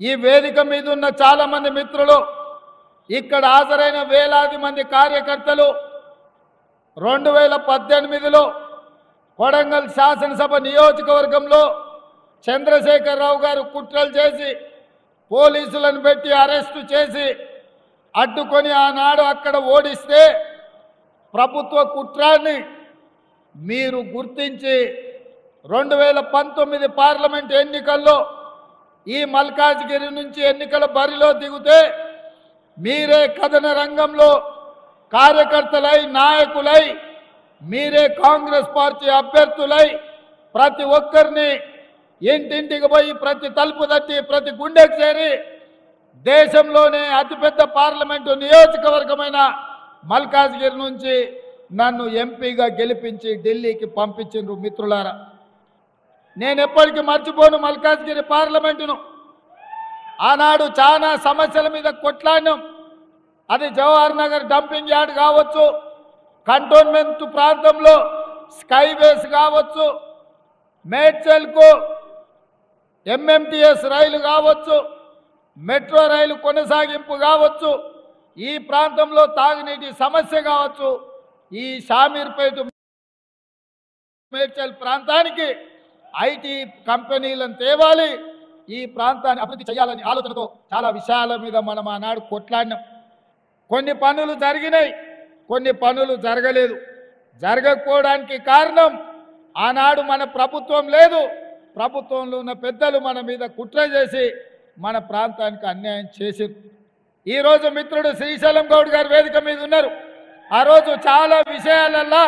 ఈ వేదిక మీద ఉన్న చాలా మంది మిత్రులు, ఇక్కడ హాజరైన వేలాది మంది కార్యకర్తలు 2018లో కొడంగల్ శాసనసభ నియోజకవర్గంలో చంద్రశేఖరరావు గారు కుట్రలు చేసి పోలీసులను పెట్టి అరెస్టు చేసి అడ్డుకొని ఆనాడు అక్కడ ఓడిస్తే ప్రభుత్వ కుట్రాన్ని మీరు గుర్తించి 2019 పార్లమెంట్ ఎన్నికల్లో ఈ మల్కాజ్గిరి నుంచి ఎన్నికల బరిలో దిగితే మీరే కథన రంగంలో కార్యకర్తలై నాయకులై మీరే కాంగ్రెస్ పార్టీ అభ్యర్థులై ప్రతి ఒక్కరిని ఇంటింటికి పోయి ప్రతి తలుపు తట్టి ప్రతి గుండెకు చేరి దేశంలోనే అతిపెద్ద పార్లమెంటు నియోజకవర్గమైన మల్కాజ్గిరి నుంచి నన్ను ఎంపీగా గెలిపించి ఢిల్లీకి పంపించిండ్రు. మిత్రులారా, నేను ఎప్పటికీ మర్చిపోను మల్కాజ్గిరి పార్లమెంటును. ఆనాడు చాలా సమస్యల మీద కొట్లాడినాం. అది జవహర్ నగర్ డంపింగ్ యార్డ్ కావచ్చు, కంటోన్మెంట్ ప్రాంతంలో స్కైవేస్ కావచ్చు, మేడ్చల్కు ఎంఎంటీఎస్ రైలు కావచ్చు, మెట్రో రైలు కొనసాగింపు కావచ్చు, ఈ ప్రాంతంలో తాగునీటి సమస్య కావచ్చు, ఈ షామీర్పేట మేడ్చల్ ప్రాంతానికి ఐటీ కంపెనీలను తేవాలి, ఈ ప్రాంతాన్ని అభివృద్ధి చేయాలని ఆలోచనతో చాలా విషయాల మీద మనం ఆనాడు కొట్లాడినాం. కొన్ని పనులు జరిగినాయి, కొన్ని పనులు జరగలేదు. జరగకపోవడానికి కారణం ఆనాడు మన ప్రభుత్వం లేదు, ప్రభుత్వంలో ఉన్న పెద్దలు మన మీద కుట్ర చేసి మన ప్రాంతానికి అన్యాయం చేశారు. ఈరోజు మిత్రుడు శ్రీశైలం గౌడ్ గారు వేదిక మీద ఉన్నారు. ఆ రోజు చాలా విషయాలల్లా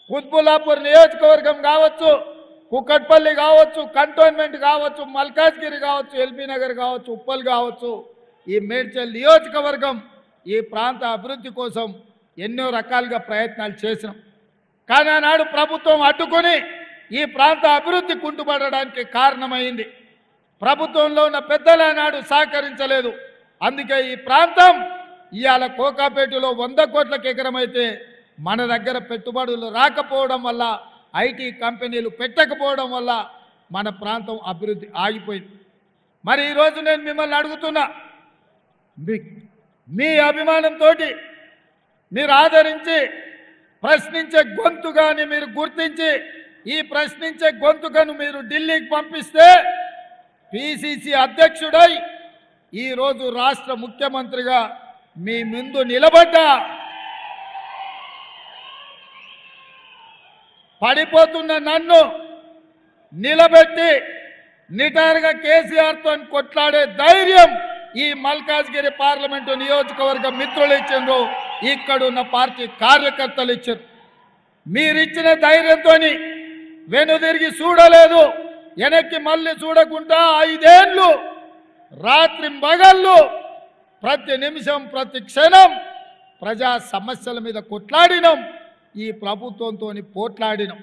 కుత్బుల్లాపూర్ నియోజకవర్గం కావచ్చు, కుకట్పల్లి కావచ్చు, కంటోన్మెంట్ కావచ్చు, మల్కాజ్గిరి కావచ్చు, ఎల్బీ నగర్ కావచ్చు, ఉప్పల్ కావచ్చు, ఈ మేడ్చల్ నియోజకవర్గం ఈ ప్రాంత అభివృద్ధి కోసం ఎన్నో రకాలుగా ప్రయత్నాలు చేసినాం. కానీ ఆనాడు ప్రభుత్వం అడ్డుకొని ఈ ప్రాంత అభివృద్ధి కుంటుపడడానికి కారణమైంది. ప్రభుత్వంలో ఉన్న పెద్దలు ఆనాడు సహకరించలేదు. అందుకే ఈ ప్రాంతం ఇవాళ కోకాపేటలో 100 కోట్లకు ఎకరమైతే మన దగ్గర పెట్టుబడులు రాకపోవడం వల్ల, ఐటీ కంపెనీలు పెట్టకపోవడం వల్ల మన ప్రాంతం అభివృద్ధి ఆగిపోయింది. మరి ఈరోజు నేను మిమ్మల్ని అడుగుతున్నా, మీ అభిమానంతో మీరు ఆదరించి ప్రశ్నించే గొంతుగాని మీరు గుర్తించి ఈ ప్రశ్నించే గొంతుకను మీరు ఢిల్లీకి పంపిస్తే పిసిసి అధ్యక్షుడై ఈరోజు రాష్ట్ర ముఖ్యమంత్రిగా మీ ముందు నిలబడ్డా పడిపోతున్న నన్ను నిలబెట్టి నిటారుగా కేసీఆర్తో కొట్లాడే ధైర్యం ఈ మల్కాజ్గిరి పార్లమెంటు నియోజకవర్గ మిత్రులు ఇచ్చిండ్రు, ఇక్కడున్న పార్టీ కార్యకర్తలు ఇచ్చారు. మీరిచ్చిన ధైర్యంతో వెనుదిరిగి చూడలేదు, వెనక్కి మళ్ళీ చూడకుండా 5 ఏళ్ళు రాత్రి మగళ్ళు ప్రతి నిమిషం ప్రతి క్షణం ప్రజా సమస్యల మీద కొట్లాడినాం, ఈ ప్రభుత్వంతో పోట్లాడినాం.